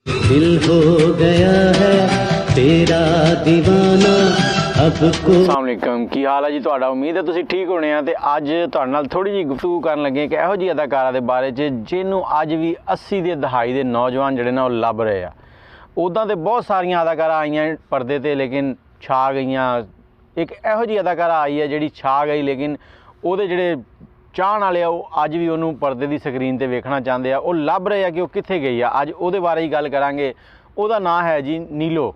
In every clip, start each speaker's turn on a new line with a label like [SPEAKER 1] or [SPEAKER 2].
[SPEAKER 1] दिल हो गया है तेरा दीवाना अब को।
[SPEAKER 2] अस्सलामुअलैकुम, की हाल है जी ਤੁਹਾਡਾ। ਉਮੀਦ ਹੈ ਤੁਸੀਂ ਠੀਕ ਹੋਣੇ ਆ। ਤੇ ਅੱਜ ਤੁਹਾਡੇ ਨਾਲ ਥੋੜੀ ਜਿਹੀ ਗੁਫ਼ਤਗੂ ਕਰਨ ਲੱਗੇ ਕਿ ਇਹੋ ਜਿਹੀ ਅਦਾਕਾਰਾ ਦੇ ਬਾਰੇ 'ਚ ਜਿਹਨੂੰ ਅੱਜ ਵੀ 80 ਦੇ ਦਹਾਈ ਦੇ ਨੌਜਵਾਨ ਜਿਹੜੇ ਨਾ ਉਹ ਲੱਭ ਰਹੇ ਆ। ਉੱਦਾਂ ਤੇ ਬਹੁਤ ਸਾਰੀਆਂ ਅਦਾਕਾਰਾ ਆਈਆਂ ਪਰਦੇ ਤੇ, ਲੇਕਿਨ ਛਾ ਗਈਆਂ। ਇੱਕ ਇਹੋ ਜਿਹੀ ਅਦਾਕਾਰਾ ਆਈ ਹੈ ਜਿਹੜੀ ਛਾ ਗਈ, ਲੇਕਿਨ ਉਹਦੇ ਜਿਹੜੇ ਚਾਹਣ ਵਾਲੇ ਆ ਉਹ ਅੱਜ ਵੀ ਉਹਨੂੰ ਪਰਦੇ ਦੀ ਸਕਰੀਨ ਤੇ ਵੇਖਣਾ ਚਾਹੁੰਦੇ ਆ। ਉਹ ਲੱਭ ਰਹੇ ਆ ਕਿ ਉਹ ਕਿੱਥੇ ਗਈ ਆ। ਅੱਜ ਉਹਦੇ ਬਾਰੇ ਹੀ ਗੱਲ ਕਰਾਂਗੇ। ਉਹਦਾ ਨਾਂ ਹੈ ਜੀ ਨੀਲੋ।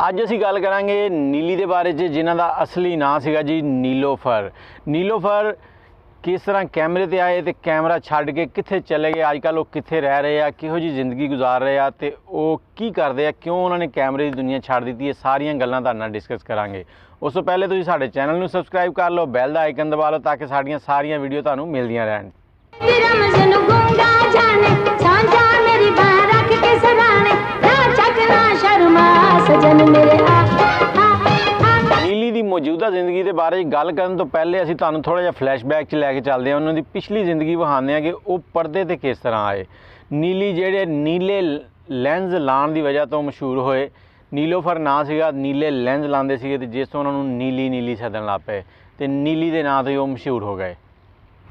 [SPEAKER 2] ਅੱਜ ਅਸੀਂ ਗੱਲ ਕਰਾਂਗੇ ਨੀਲੀ ਦੇ ਬਾਰੇ 'ਚ, ਜਿਨ੍ਹਾਂ ਦਾ ਅਸਲੀ ਨਾਂ ਸੀਗਾ ਜੀ ਨੀਲੋਫਰ। ਨੀਲੋਫਰ ਕਿਸ ਤਰ੍ਹਾਂ ਕੈਮਰੇ ਤੇ ਆਏ ਤੇ ਕੈਮਰਾ ਛੱਡ ਕੇ ਕਿੱਥੇ ਚਲੇ ਗਏ, ਅੱਜ ਕੱਲ੍ਹ ਉਹ ਕਿੱਥੇ ਰਹਿ ਰਹੇ ਆ, ਕਿਹੋ ਜਿਹੀ ਜ਼ਿੰਦਗੀ ਗੁਜ਼ਾਰ ਰਹੇ ਆ ਤੇ ਉਹ ਕੀ ਕਰਦੇ ਆ, ਕਿਉਂ ਉਹਨਾਂ ਨੇ ਕੈਮਰੇ ਦੀ ਦੁਨੀਆ ਛੱਡ ਦਿੱਤੀ, ਇਹ ਸਾਰੀਆਂ ਗੱਲਾਂ ਤੁਹਾਡੇ ਨਾਲ ਡਿਸਕਸ ਕਰਾਂਗੇ। ਉਸ ਤੋਂ ਪਹਿਲੇ ਤੁਸੀਂ ਸਾਡੇ ਚੈਨਲ ਨੂੰ ਸਬਸਕ੍ਰਾਈਬ ਕਰ ਲਓ, ਬੈਲ ਦਾ ਆਈਕਨ ਦਬਾ ਲਓ ਤਾਂ ਕਿ ਸਾਡੀਆਂ ਸਾਰੀਆਂ ਵੀਡੀਓ ਤੁਹਾਨੂੰ ਮਿਲਦੀਆਂ ਰਹਿਣ। ਨੀਲੀ ਦੀ ਮੌਜੂਦਾ ਜ਼ਿੰਦਗੀ ਦੇ ਬਾਰੇ ਗੱਲ ਕਰਨ ਤੋਂ ਪਹਿਲੇ ਅਸੀਂ ਤੁਹਾਨੂੰ ਥੋੜ੍ਹਾ ਜਿਹਾ ਫਲੈਸ਼ਬੈਕ 'ਚ ਲੈ ਕੇ ਚੱਲਦੇ ਹਾਂ। ਉਹਨਾਂ ਦੀ ਪਿਛਲੀ ਜ਼ਿੰਦਗੀ ਵਿਖਾਉਂਦੇ ਹਾਂ ਕਿ ਉਹ ਪਰਦੇ 'ਤੇ ਕਿਸ ਤਰ੍ਹਾਂ ਆਏ। ਨੀਲੀ ਜਿਹੜੇ ਨੀਲੇ ਲੈਂਸ ਲਾਉਣ ਦੀ ਵਜ੍ਹਾ ਤੋਂ ਮਸ਼ਹੂਰ ਹੋਏ। ਨੀਲੋਫਰ ਨਾਂ ਸੀਗਾ, ਨੀਲੇ ਲੈਂਸ ਲਾਉਂਦੇ ਸੀਗੇ ਤੇ ਜਿਸ ਤੋਂ ਉਹਨਾਂ ਨੂੰ ਨੀਲੀ ਨੀਲੀ ਸੱਦਣ ਲੱਗ ਪਏ ਅਤੇ ਨੀਲੀ ਦੇ ਨਾਂ ਤੋਂ ਹੀ ਉਹ ਮਸ਼ਹੂਰ ਹੋ ਗਏ।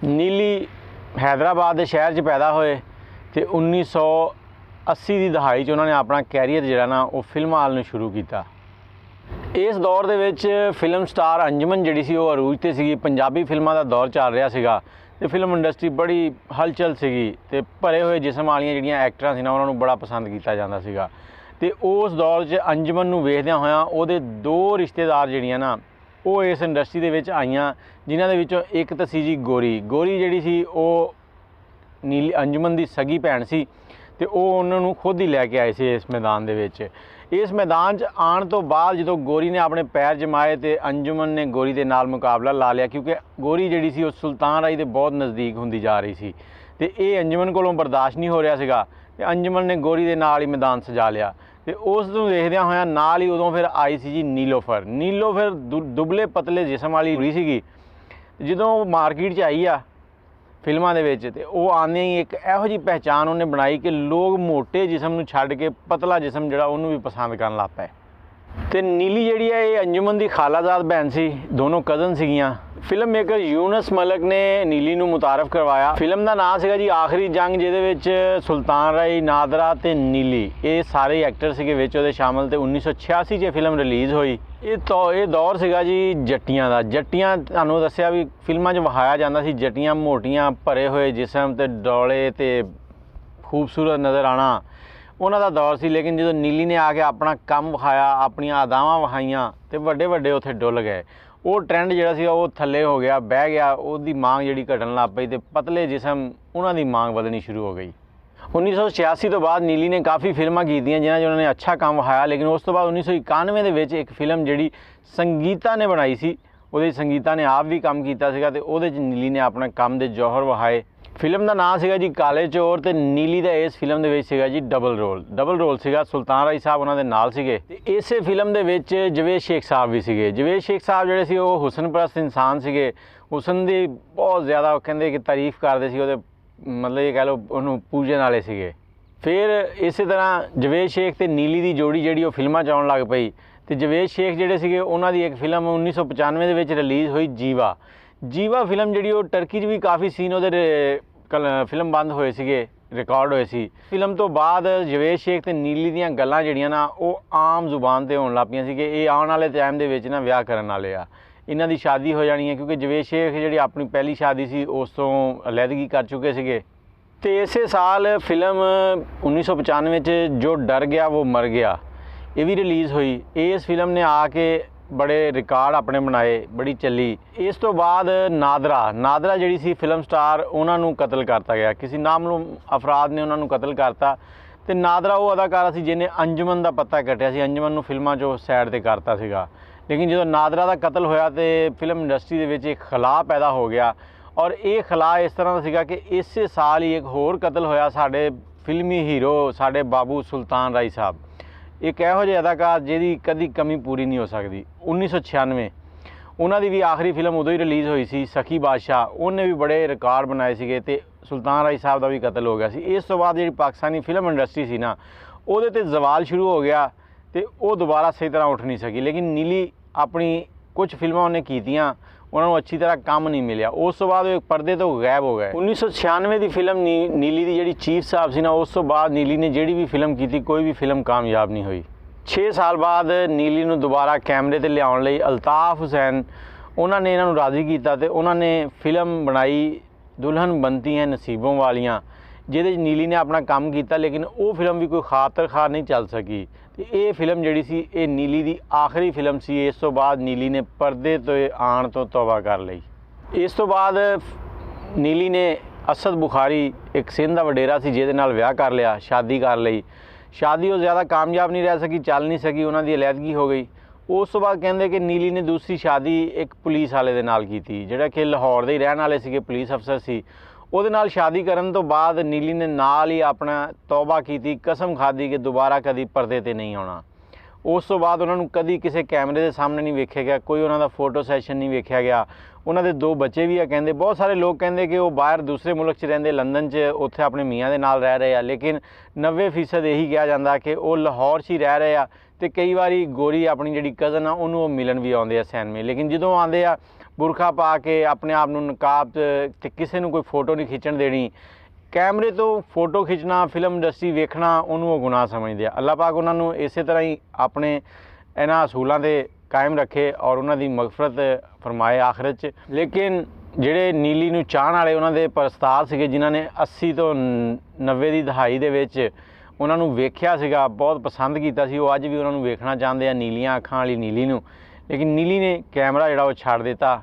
[SPEAKER 2] ਨੀਲੀ ਹੈਦਰਾਬਾਦ ਦੇ ਸ਼ਹਿਰ 'ਚ ਪੈਦਾ ਹੋਏ ਅਤੇ 1980 ਦੀ ਦਹਾਈ 'ਚ ਉਹਨਾਂ ਨੇ ਆਪਣਾ ਕੈਰੀਅਰ ਜਿਹੜਾ ਨਾ ਉਹ ਫਿਲਮਾਂ ਵੱਲ ਨੂੰ ਸ਼ੁਰੂ ਕੀਤਾ। ਇਸ ਦੌਰ ਦੇ ਵਿੱਚ ਫਿਲਮ ਸਟਾਰ ਅੰਜਮਨ ਜਿਹੜੀ ਸੀ ਉਹ ਅਰੂਜ 'ਤੇ ਸੀਗੀ। ਪੰਜਾਬੀ ਫਿਲਮਾਂ ਦਾ ਦੌਰ ਚੱਲ ਰਿਹਾ ਸੀਗਾ ਅਤੇ ਫਿਲਮ ਇੰਡਸਟਰੀ ਬੜੀ ਹਲਚਲ ਸੀਗੀ ਅਤੇ ਭਰੇ ਹੋਏ ਜਿਸਮ ਵਾਲੀਆਂ ਜਿਹੜੀਆਂ ਐਕਟਰਾਂ ਸੀ ਨਾ ਉਹਨਾਂ ਨੂੰ ਬੜਾ ਪਸੰਦ ਕੀਤਾ ਜਾਂਦਾ ਸੀਗਾ। ਅਤੇ ਉਸ ਦੌਰ 'ਚ ਅੰਜਮਨ ਨੂੰ ਵੇਖਦਿਆਂ ਹੋਇਆਂ ਉਹਦੇ ਦੋ ਰਿਸ਼ਤੇਦਾਰ ਜਿਹੜੀਆਂ ਨਾ ਉਹ ਇਸ ਇੰਡਸਟਰੀ ਦੇ ਵਿੱਚ ਆਈਆਂ, ਜਿਨ੍ਹਾਂ ਦੇ ਵਿੱਚੋਂ ਇੱਕ ਤਾਂ ਸੀ ਜੀ ਗੋਰੀ। ਗੋਰੀ ਜਿਹੜੀ ਸੀ ਉਹ ਨੀਲੀ ਅੰਜਮਨ ਦੀ ਸਗੀ ਭੈਣ ਸੀ ਅਤੇ ਉਹ ਉਹਨਾਂ ਨੂੰ ਖੁਦ ਹੀ ਲੈ ਕੇ ਆਏ ਸੀ ਇਸ ਮੈਦਾਨ ਦੇ ਵਿੱਚ। ਇਸ ਮੈਦਾਨ 'ਚ ਆਉਣ ਤੋਂ ਬਾਅਦ ਜਦੋਂ ਗੋਰੀ ਨੇ ਆਪਣੇ ਪੈਰ ਜਮਾਏ ਅਤੇ ਅੰਜੁਮਨ ਨੇ ਗੋਰੀ ਦੇ ਨਾਲ ਮੁਕਾਬਲਾ ਲਾ ਲਿਆ, ਕਿਉਂਕਿ ਗੋਰੀ ਜਿਹੜੀ ਸੀ ਉਹ ਸੁਲਤਾਨ ਰਾਈ ਦੇ ਬਹੁਤ ਨਜ਼ਦੀਕ ਹੁੰਦੀ ਜਾ ਰਹੀ ਸੀ ਅਤੇ ਇਹ ਅੰਜੁਮਨ ਕੋਲੋਂ ਬਰਦਾਸ਼ਤ ਨਹੀਂ ਹੋ ਰਿਹਾ ਸੀਗਾ ਅਤੇ ਅੰਜੁਮਨ ਨੇ ਗੋਰੀ ਦੇ ਨਾਲ ਹੀ ਮੈਦਾਨ ਸਜਾ ਲਿਆ। ਅਤੇ ਉਸ ਨੂੰ ਦੇਖਦਿਆਂ ਹੋਇਆਂ ਨਾਲ ਹੀ ਉਦੋਂ ਫਿਰ ਆਈ ਸੀ ਜੀ ਨੀਲੋਫਰ। ਨੀਲੋਫਰ ਦੁਬਲੇ ਪਤਲੇ ਜਿਸਮ ਵਾਲੀ ਕੁੜੀ ਸੀਗੀ। ਜਦੋਂ ਮਾਰਕੀਟ 'ਚ ਆਈ ਆ ਫਿਲਮਾਂ ਦੇ ਵਿੱਚ ਅਤੇ ਉਹ ਆਉਂਦਿਆਂ ਹੀ ਇੱਕ ਇਹੋ ਜਿਹੀ ਪਹਿਚਾਣ ਉਹਨੇ ਬਣਾਈ ਕਿ ਲੋਕ ਮੋਟੇ ਜਿਸਮ ਨੂੰ ਛੱਡ ਕੇ ਪਤਲਾ ਜਿਸਮ ਜਿਹੜਾ ਉਹਨੂੰ ਵੀ ਪਸੰਦ ਕਰਨ ਲੱਗ ਪਏ। ਅਤੇ ਨੀਲੀ ਜਿਹੜੀ ਹੈ ਇਹ ਅੰਜੁਮਨ ਦੀ ਖਾਲਾਜ਼ਾਦ ਭੈਣ ਸੀ, ਦੋਨੋਂ ਕਜ਼ਨ ਸੀਗੀਆਂ। ਫਿਲਮ ਮੇਕਰ ਯੂਨਸ ਮਲਕ ਨੇ ਨੀਲੀ ਨੂੰ ਮੁਤਾਰਫ ਕਰਵਾਇਆ। ਫਿਲਮ ਦਾ ਨਾਂ ਸੀਗਾ ਜੀ ਆਖਰੀ ਜੰਗ, ਜਿਹਦੇ ਵਿੱਚ ਸੁਲਤਾਨ ਰਾਈ, ਨਾਦਰਾ ਅਤੇ ਨੀਲੀ ਇਹ ਸਾਰੇ ਐਕਟਰ ਸੀਗੇ ਵਿੱਚ ਉਹਦੇ ਸ਼ਾਮਲ। ਅਤੇ 1986 'ਚ ਫਿਲਮ ਰਿਲੀਜ਼ ਹੋਈ। ਇਹ ਦੌਰ ਸੀਗਾ ਜੀ ਜੱਟੀਆਂ ਦਾ। ਜੱਟੀਆਂ ਤੁਹਾਨੂੰ ਦੱਸਿਆ ਵੀ ਫਿਲਮਾਂ 'ਚ ਵਿਖਾਇਆ ਜਾਂਦਾ ਸੀ, ਜੱਟੀਆਂ ਮੋਟੀਆਂ ਭਰੇ ਹੋਏ ਜਿਸਮ ਅਤੇ ਡੋਲੇ ਅਤੇ ਖੂਬਸੂਰਤ ਨਜ਼ਰ ਆਉਣਾ ਉਹਨਾਂ ਦਾ ਦੌਰ ਸੀ। ਲੇਕਿਨ ਜਦੋਂ ਨੀਲੀ ਨੇ ਆ ਕੇ ਆਪਣਾ ਕੰਮ ਵਿਖਾਇਆ, ਆਪਣੀਆਂ ਅਦਾਵਾਂ ਵਿਖਾਈਆਂ ਅਤੇ ਵੱਡੇ ਵੱਡੇ ਉੱਥੇ ਡੁੱਲ ਗਏ। ਉਹ ਟਰੈਂਡ ਜਿਹੜਾ ਸੀ ਉਹ ਥੱਲੇ ਹੋ ਗਿਆ, ਬਹਿ ਗਿਆ। ਉਹਦੀ ਮਾਂਗ ਜਿਹੜੀ ਘਟਣ ਲੱਗ ਪਈ ਅਤੇ ਪਤਲੇ ਜਿਸਮ ਉਹਨਾਂ ਦੀ ਮਾਂਗ ਵਧਣੀ ਸ਼ੁਰੂ ਹੋ ਗਈ। 1986 ਤੋਂ ਬਾਅਦ ਨੀਲੀ ਨੇ ਕਾਫੀ ਫਿਲਮਾਂ ਕੀਤੀਆਂ ਜਿਨ੍ਹਾਂ 'ਚ ਉਹਨਾਂ ਨੇ ਅੱਛਾ ਕੰਮ ਵਿਖਾਇਆ। ਲੇਕਿਨ ਉਸ ਤੋਂ ਬਾਅਦ 1991 ਦੇ ਵਿੱਚ ਇੱਕ ਫਿਲਮ ਜਿਹੜੀ ਸੰਗੀਤਾ ਨੇ ਬਣਾਈ ਸੀ, ਉਹਦੇ ਸੰਗੀਤਾ ਨੇ ਆਪ ਵੀ ਕੰਮ ਕੀਤਾ ਸੀਗਾ ਅਤੇ ਉਹਦੇ 'ਚ ਨੀਲੀ ਨੇ ਆਪਣਾ ਕੰਮ ਦੇ ਜੌਹਰ ਵਿਖਾਏ। ਫਿਲਮ ਦਾ ਨਾਂ ਸੀਗਾ ਜੀ ਕਾਲੇ ਚੋਰ ਅਤੇ ਨੀਲੀ ਦਾ ਇਸ ਫਿਲਮ ਦੇ ਵਿੱਚ ਸੀਗਾ ਜੀ ਡਬਲ ਰੋਲ ਸੀਗਾ। ਸੁਲਤਾਨ ਰਾਈ ਸਾਹਿਬ ਉਹਨਾਂ ਦੇ ਨਾਲ ਸੀਗੇ ਅਤੇ ਇਸੇ ਫਿਲਮ ਦੇ ਵਿੱਚ ਜਵੇਦ ਸ਼ੇਖ ਸਾਹਿਬ ਵੀ ਸੀਗੇ। ਜਵੇਦ ਸ਼ੇਖ ਸਾਹਿਬ ਜਿਹੜੇ ਸੀ ਉਹ ਹੁਸਨਪ੍ਰਸਤ ਇਨਸਾਨ ਸੀਗੇ। ਹੁਸਨ ਦੀ ਬਹੁਤ ਜ਼ਿਆਦਾ ਉਹ ਕਹਿੰਦੇ ਕਿ ਤਾਰੀਫ ਕਰਦੇ ਸੀ, ਉਹਦੇ ਮਤਲਬ ਇਹ ਕਹਿ ਲਓ ਉਹਨੂੰ ਪੂਜਣ ਵਾਲੇ ਸੀਗੇ। ਫਿਰ ਇਸੇ ਤਰ੍ਹਾਂ ਜਵੇਦ ਸ਼ੇਖ ਅਤੇ ਨੀਲੀ ਦੀ ਜੋੜੀ ਜਿਹੜੀ ਉਹ ਫਿਲਮਾਂ 'ਚ ਆਉਣ ਲੱਗ ਪਈ ਅਤੇ ਜਵੇਦ ਸ਼ੇਖ ਜਿਹੜੇ ਸੀਗੇ ਉਹਨਾਂ ਦੀ ਇੱਕ ਫਿਲਮ 1995 ਦੇ ਵਿੱਚ ਰਿਲੀਜ਼ ਹੋਈ ਜੀਵਾ ਫਿਲਮ ਜਿਹੜੀ ਉਹ ਟਰਕੀ 'ਚ ਵੀ ਕਾਫੀ ਸੀਨ ਉਹਦੇ ਫਿਲਮ ਬੰਦ ਹੋਏ ਸੀਗੇ, ਰਿਕਾਰਡ ਹੋਏ ਸੀ। ਫਿਲਮ ਤੋਂ ਬਾਅਦ ਜਵੇਦ ਸ਼ੇਖ ਅਤੇ ਨੀਲੀ ਦੀਆਂ ਗੱਲਾਂ ਜਿਹੜੀਆਂ ਨਾ ਉਹ ਆਮ ਜ਼ੁਬਾਨ 'ਤੇ ਹੋਣ ਲੱਗ ਪਈਆਂ ਸੀ ਕਿ ਇਹ ਆਉਣ ਵਾਲੇ ਟਾਈਮ ਦੇ ਵਿੱਚ ਨਾ ਵਿਆਹ ਕਰਨ ਵਾਲੇ ਆ, ਇਹਨਾਂ ਦੀ ਸ਼ਾਦੀ ਹੋ ਜਾਣੀ ਹੈ। ਕਿਉਂਕਿ ਜਵੇਦ ਸ਼ੇਖ ਜਿਹੜੀ ਆਪਣੀ ਪਹਿਲੀ ਸ਼ਾਦੀ ਸੀ ਉਸ ਤੋਂ ਅਲੱਹਿਦਗੀ ਕਰ ਚੁੱਕੇ ਸੀਗੇ। ਅਤੇ ਇਸੇ ਸਾਲ ਫਿਲਮ 1995 'ਚ ਜੋ ਡਰ ਗਿਆ ਉਹ ਮਰ ਗਿਆ ਇਹ ਵੀ ਰਿਲੀਜ਼ ਹੋਈ। ਇਸ ਫਿਲਮ ਨੇ ਆ ਕੇ ਬੜੇ ਰਿਕਾਰਡ ਆਪਣੇ ਬਣਾਏ, ਬੜੀ ਚੱਲੀ। ਇਸ ਤੋਂ ਬਾਅਦ ਨਾਦਰਾ ਜਿਹੜੀ ਸੀ ਫਿਲਮ ਸਟਾਰ, ਉਹਨਾਂ ਨੂੰ ਕਤਲ ਕਰਤਾ ਗਿਆ। ਕਿਸੇ ਨਾਮਲੂਮ ਅਫਰਾਦ ਨੇ ਉਹਨਾਂ ਨੂੰ ਕਤਲ ਕਰਤਾ ਅਤੇ ਨਾਦਰਾ ਉਹ ਅਦਾਕਾਰਾ ਸੀ ਜਿਹਨੇ ਅੰਜੁਮਨ ਦਾ ਪੱਤਾ ਕੱਟਿਆ ਸੀ। ਅੰਜੁਮਨ ਨੂੰ ਫਿਲਮਾਂ 'ਚੋਂ ਸਾਈਡ 'ਤੇ ਕਰਤਾ ਸੀਗਾ। ਲੇਕਿਨ ਜਦੋਂ ਨਾਦਰਾ ਦਾ ਕਤਲ ਹੋਇਆ ਅਤੇ ਫਿਲਮ ਇੰਡਸਟਰੀ ਦੇ ਵਿੱਚ ਇੱਕ ਖਲਾਅ ਪੈਦਾ ਹੋ ਗਿਆ। ਔਰ ਇਹ ਖਲਾਅ ਇਸ ਤਰ੍ਹਾਂ ਦਾ ਸੀਗਾ ਕਿ ਇਸੇ ਸਾਲ ਹੀ ਇੱਕ ਹੋਰ ਕਤਲ ਹੋਇਆ ਸਾਡੇ ਫਿਲਮੀ ਹੀਰੋ, ਸਾਡੇ ਬਾਬੂ ਸੁਲਤਾਨ ਰਾਈ ਸਾਹਿਬ। ਇੱਕ ਇਹੋ ਜਿਹੇ ਅਦਾਕਾਰ ਜਿਹਦੀ ਕਦੀ ਕਮੀ ਪੂਰੀ ਨਹੀਂ ਹੋ ਸਕਦੀ। 1996 ਉਹਨਾਂ ਦੀ ਵੀ ਆਖਰੀ ਫਿਲਮ ਉਦੋਂ ਹੀ ਰਿਲੀਜ਼ ਹੋਈ ਸੀ, ਸਖੀ ਬਾਦਸ਼ਾਹ। ਉਹਨੇ ਵੀ ਬੜੇ ਰਿਕਾਰਡ ਬਣਾਏ ਸੀਗੇ ਅਤੇ ਸੁਲਤਾਨ ਰਾਈ ਸਾਹਿਬ ਦਾ ਵੀ ਕਤਲ ਹੋ ਗਿਆ ਸੀ। ਇਸ ਤੋਂ ਬਾਅਦ ਜਿਹੜੀ ਪਾਕਿਸਤਾਨੀ ਫਿਲਮ ਇੰਡਸਟਰੀ ਸੀ ਨਾ ਉਹਦੇ ਤੇ ਜ਼ਵਾਲ ਸ਼ੁਰੂ ਹੋ ਗਿਆ ਤੇ ਉਹ ਦੁਬਾਰਾ ਸਹੀ ਤਰ੍ਹਾਂ ਉੱਠ ਨਹੀਂ ਸਕੀ। ਲੇਕਿਨ ਨੀਲੀ ਆਪਣੀ ਕੁਝ ਫਿਲਮਾਂ ਉਹਨੇ ਕੀਤੀਆਂ, ਉਹਨਾਂ ਨੂੰ ਅੱਛੀ ਤਰ੍ਹਾਂ ਕੰਮ ਨਹੀਂ ਮਿਲਿਆ। ਉਸ ਤੋਂ ਬਾਅਦ ਉਹ ਪਰਦੇ ਤੋਂ ਗਾਇਬ ਹੋ ਗਏ। 1996 ਦੀ ਫਿਲਮ ਨੀਲੀ ਦੀ ਜਿਹੜੀ ਚੀਫ ਸਾਹਿਬ ਸੀ ਨਾ, ਉਸ ਤੋਂ ਬਾਅਦ ਨੀਲੀ ਨੇ ਜਿਹੜੀ ਵੀ ਫਿਲਮ ਕੀਤੀ ਕੋਈ ਵੀ ਫਿਲਮ ਕਾਮਯਾਬ ਨਹੀਂ ਹੋਈ। 6 ਸਾਲ ਬਾਅਦ ਨੀਲੀ ਨੂੰ ਦੁਬਾਰਾ ਕੈਮਰੇ ਤੇ ਲਿਆਉਣ ਲਈ ਅਲਤਾਫ ਹੁਸੈਨ ਉਹਨਾਂ ਨੇ ਇਹਨਾਂ ਨੂੰ ਰਾਜ਼ੀ ਕੀਤਾ ਤੇ ਉਹਨਾਂ ਨੇ ਫਿਲਮ ਬਣਾਈ ਦੁਲਹਨ ਬਣਤੀ ਹੈ ਨਸੀਬੋਂ ਵਾਲੀਆਂ, ਜਿਹਦੇ 'ਚ ਨੀਲੀ ਨੇ ਆਪਣਾ ਕੰਮ ਕੀਤਾ। ਲੇਕਿਨ ਉਹ ਫਿਲਮ ਵੀ ਕੋਈ ਖਾਤਰ ਖਾਰ ਨਹੀਂ ਚੱਲ ਸਕੀ ਤੇ ਇਹ ਫਿਲਮ ਜਿਹੜੀ ਸੀ ਇਹ ਨੀਲੀ ਦੀ ਆਖਰੀ ਫਿਲਮ ਸੀ। ਇਸ ਤੋਂ ਬਾਅਦ ਨੀਲੀ ਨੇ ਪਰਦੇ ਤੋਂ ਆਉਣ ਤੋਂ ਤੌਬਾ ਕਰ ਲਈ। ਇਸ ਤੋਂ ਬਾਅਦ ਨੀਲੀ ਨੇ ਅਸਦ ਬੁਖਾਰੀ, ਇੱਕ ਸਿੰਧ ਦਾ ਵਡੇਰਾ ਸੀ, ਜਿਹਦੇ ਨਾਲ ਵਿਆਹ ਕਰ ਲਿਆ, ਸ਼ਾਦੀ ਕਰ ਲਈ। ਸ਼ਾਦੀ ਉਹ ਜ਼ਿਆਦਾ ਕਾਮਯਾਬ ਨਹੀਂ ਰਹਿ ਸਕੀ, ਚੱਲ ਨਹੀਂ ਸਕੀ, ਉਹਨਾਂ ਦੀ ਅਲੈਹਦਗੀ ਹੋ ਗਈ। ਉਸ ਤੋਂ ਬਾਅਦ ਕਹਿੰਦੇ ਕਿ ਨੀਲੀ ਨੇ ਦੂਸਰੀ ਸ਼ਾਦੀ ਇੱਕ ਪੁਲਿਸ ਵਾਲੇ ਦੇ ਨਾਲ ਕੀਤੀ, ਜਿਹੜਾ ਕਿ ਲਾਹੌਰ ਦੇ ਹੀ ਰਹਿਣ ਵਾਲੇ ਸੀਗੇ, ਪੁਲਿਸ ਅਫਸਰ ਸੀ। ਉਹਦੇ ਨਾਲ ਸ਼ਾਦੀ ਕਰਨ ਤੋਂ ਬਾਅਦ ਨੀਲੀ ਨੇ ਨਾਲ ਹੀ ਆਪਣਾ ਤੌਬਾ ਕੀਤੀ, ਕਸਮ ਖਾਧੀ ਕਿ ਦੁਬਾਰਾ ਕਦੀ ਪਰਦੇ ਤੇ ਨਹੀਂ ਆਉਣਾ। ਉਸ ਤੋਂ ਬਾਅਦ ਉਹਨਾਂ ਨੂੰ ਕਦੀ ਕਿਸੇ ਕੈਮਰੇ ਦੇ ਸਾਹਮਣੇ ਨਹੀਂ ਵੇਖਿਆ ਗਿਆ, ਕੋਈ ਉਹਨਾਂ ਦਾ ਫੋਟੋ ਸੈਸ਼ਨ ਨਹੀਂ ਵੇਖਿਆ ਗਿਆ। ਉਹਨਾਂ ਦੇ 2 ਬੱਚੇ ਵੀ ਆ, ਕਹਿੰਦੇ ਬਹੁਤ ਸਾਰੇ ਲੋਕ ਕਹਿੰਦੇ ਕਿ ਉਹ ਬਾਹਰ ਦੂਸਰੇ ਮੁਲਕ 'ਚ ਰਹਿੰਦੇ, ਲੰਦਨ 'ਚ, ਉੱਥੇ ਆਪਣੇ ਮੀਆਂ ਦੇ ਨਾਲ ਰਹਿ ਰਹੇ ਆ। ਲੇਕਿਨ 90% ਇਹੀ ਕਿਹਾ ਜਾਂਦਾ ਕਿ ਉਹ ਲਾਹੌਰ 'ਚ ਹੀ ਰਹਿ ਰਹੇ ਆ ਤੇ ਕਈ ਵਾਰੀ ਗੋਰੀ ਆਪਣੀ ਜਿਹੜੀ ਕਜ਼ਨ ਆ ਉਹਨੂੰ ਉਹ ਮਿਲਣ ਵੀ ਆਉਂਦੇ ਆ ਸੈਨਮੇ। ਲੇਕਿਨ ਜਦੋਂ ਆਉਂਦੇ ਆ ਬੁਰਖਾ ਪਾ ਕੇ ਆਪਣੇ ਆਪ ਨੂੰ ਨਕਾਬ ਤੇ ਕਿਸੇ ਨੂੰ ਕੋਈ ਫੋਟੋ ਨਹੀਂ ਖਿੱਚਣ ਦੇਣੀ, ਕੈਮਰੇ ਤੋਂ ਫੋਟੋ ਖਿੱਚਣਾ, ਫਿਲਮ ਇੰਡਸਟਰੀ ਵੇਖਣਾ, ਉਹਨੂੰ ਉਹ ਗੁਨਾਹ ਸਮਝਦੇ ਆ। ਅੱਲਾਹ ਪਾਕ ਉਹਨਾਂ ਨੂੰ ਇਸੇ ਤਰ੍ਹਾਂ ਹੀ ਆਪਣੇ ਇਹਨਾਂ ਅਸੂਲਾਂ 'ਤੇ ਕਾਇਮ ਰੱਖੇ ਔਰ ਉਹਨਾਂ ਦੀ ਮਗਫਰਤ ਫਰਮਾਏ ਆਖਿਰਤ 'ਚ। ਲੇਕਿਨ ਜਿਹੜੇ ਨੀਲੀ ਨੂੰ ਚਾਹਣ ਵਾਲੇ ਉਹਨਾਂ ਦੇ ਪਰਸਤਾਰ ਸੀਗੇ, ਜਿਨ੍ਹਾਂ ਨੇ 80 ਤੋਂ 90 ਦੀ ਦਹਾਈ ਦੇ ਵਿੱਚ ਉਹਨਾਂ ਨੂੰ ਵੇਖਿਆ ਸੀਗਾ, ਬਹੁਤ ਪਸੰਦ ਕੀਤਾ ਸੀ, ਉਹ ਅੱਜ ਵੀ ਉਹਨਾਂ ਨੂੰ ਵੇਖਣਾ ਚਾਹੁੰਦੇ ਆ, ਨੀਲੀਆਂ ਅੱਖਾਂ ਵਾਲੀ ਨੀਲੀ ਨੂੰ। ਲੇਕਿਨ ਨੀਲੀ ਨੇ ਕੈਮਰਾ ਜਿਹੜਾ ਉਹ ਛੱਡ ਦਿੱਤਾ,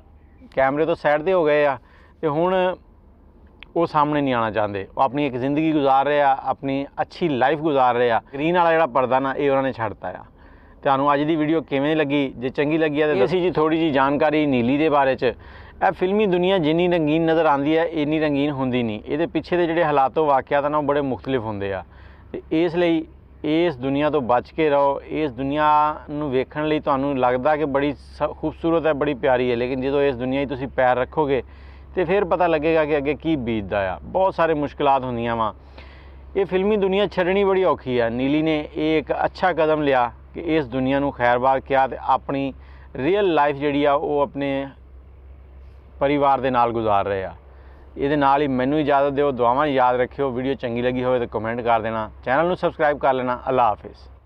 [SPEAKER 2] ਕੈਮਰੇ ਤੋਂ ਸਾਈਡ 'ਤੇ ਹੋ ਗਏ ਆ ਤੇ ਹੁਣ ਉਹ ਸਾਹਮਣੇ ਨਹੀਂ ਆਉਣਾ ਚਾਹੁੰਦੇ। ਉਹ ਆਪਣੀ ਇੱਕ ਜ਼ਿੰਦਗੀ ਗੁਜ਼ਾਰ ਰਹੇ ਆ, ਆਪਣੀ ਅੱਛੀ ਲਾਈਫ ਗੁਜ਼ਾਰ ਰਹੇ ਆ। ਗ੍ਰੀਨ ਵਾਲਾ ਜਿਹੜਾ ਪਰਦਾ ਨਾ, ਇਹ ਉਹਨਾਂ ਨੇ ਛੱਡਤਾ ਆ। ਤੁਹਾਨੂੰ ਅੱਜ ਦੀ ਵੀਡੀਓ ਕਿਵੇਂ ਲੱਗੀ? ਜੇ ਚੰਗੀ ਲੱਗੀ ਹੈ ਤਾਂ ਅਸੀਂ ਜੀ ਥੋੜ੍ਹੀ ਜਿਹੀ ਜਾਣਕਾਰੀ ਨੀਲੀ ਦੇ ਬਾਰੇ 'ਚ। ਇਹ ਫਿਲਮੀ ਦੁਨੀਆ ਜਿੰਨੀ ਰੰਗੀਨ ਨਜ਼ਰ ਆਉਂਦੀ ਹੈ ਇੰਨੀ ਰੰਗੀਨ ਹੁੰਦੀ ਨਹੀਂ। ਇਹਦੇ ਪਿੱਛੇ ਦੇ ਜਿਹੜੇ ਹਾਲਾਤੋ ਵਾਕਿਆਤ ਹਨ ਉਹ ਬੜੇ ਮੁਖਤਲਿਫ ਹੁੰਦੇ ਆ ਤੇ ਇਸ ਲਈ ਇਸ ਦੁਨੀਆ ਤੋਂ ਬਚ ਕੇ ਰਹੋ। ਇਸ ਦੁਨੀਆ ਨੂੰ ਵੇਖਣ ਲਈ ਤੁਹਾਨੂੰ ਲੱਗਦਾ ਕਿ ਬੜੀ ਖੂਬਸੂਰਤ ਹੈ, ਬੜੀ ਪਿਆਰੀ ਹੈ, ਲੇਕਿਨ ਜਦੋਂ ਇਸ ਦੁਨੀਆ 'ਚ ਤੁਸੀਂ ਪੈਰ ਰੱਖੋਗੇ ਤੇ ਫਿਰ ਪਤਾ ਲੱਗੇਗਾ ਕਿ ਅੱਗੇ ਕੀ ਬੀਤਦਾ ਆ। ਬਹੁਤ ਸਾਰੇ ਮੁਸ਼ਕਿਲਾਤ ਹੁੰਦੀਆਂ ਵਾ। ਇਹ ਫਿਲਮੀ ਦੁਨੀਆ ਛੱਡਣੀ ਬੜੀ ਔਖੀ ਆ। ਨੀਲੀ ਨੇ ਇਹ ਇੱਕ ਅੱਛਾ ਕਦਮ ਲਿਆ ਕਿ ਇਸ ਦੁਨੀਆ ਨੂੰ ਖੈਰਬਾਦ ਕਿਹਾ ਤੇ ਆਪਣੀ ਰੀਅਲ ਲਾਈਫ ਜਿਹੜੀ ਆ ਉਹ ਆਪਣੇ ਪਰਿਵਾਰ ਦੇ ਨਾਲ ਗੁਜ਼ਾਰ ਰਹੇ ਆ। ਇਹਦੇ ਨਾਲ ਹੀ ਮੈਨੂੰ ਇਜਾਜ਼ਤ ਦਿਓ। ਦੁਆਵਾਂ ਯਾਦ ਰੱਖਿਓ। ਵੀਡੀਓ ਚੰਗੀ ਲੱਗੀ ਹੋਵੇ ਤਾਂ ਕਮੈਂਟ ਕਰ ਦੇਣਾ, ਚੈਨਲ ਨੂੰ ਸਬਸਕ੍ਰਾਈਬ ਕਰ ਲੈਣਾ। ਅੱਲਾਹ ਹਾਫਿਜ਼।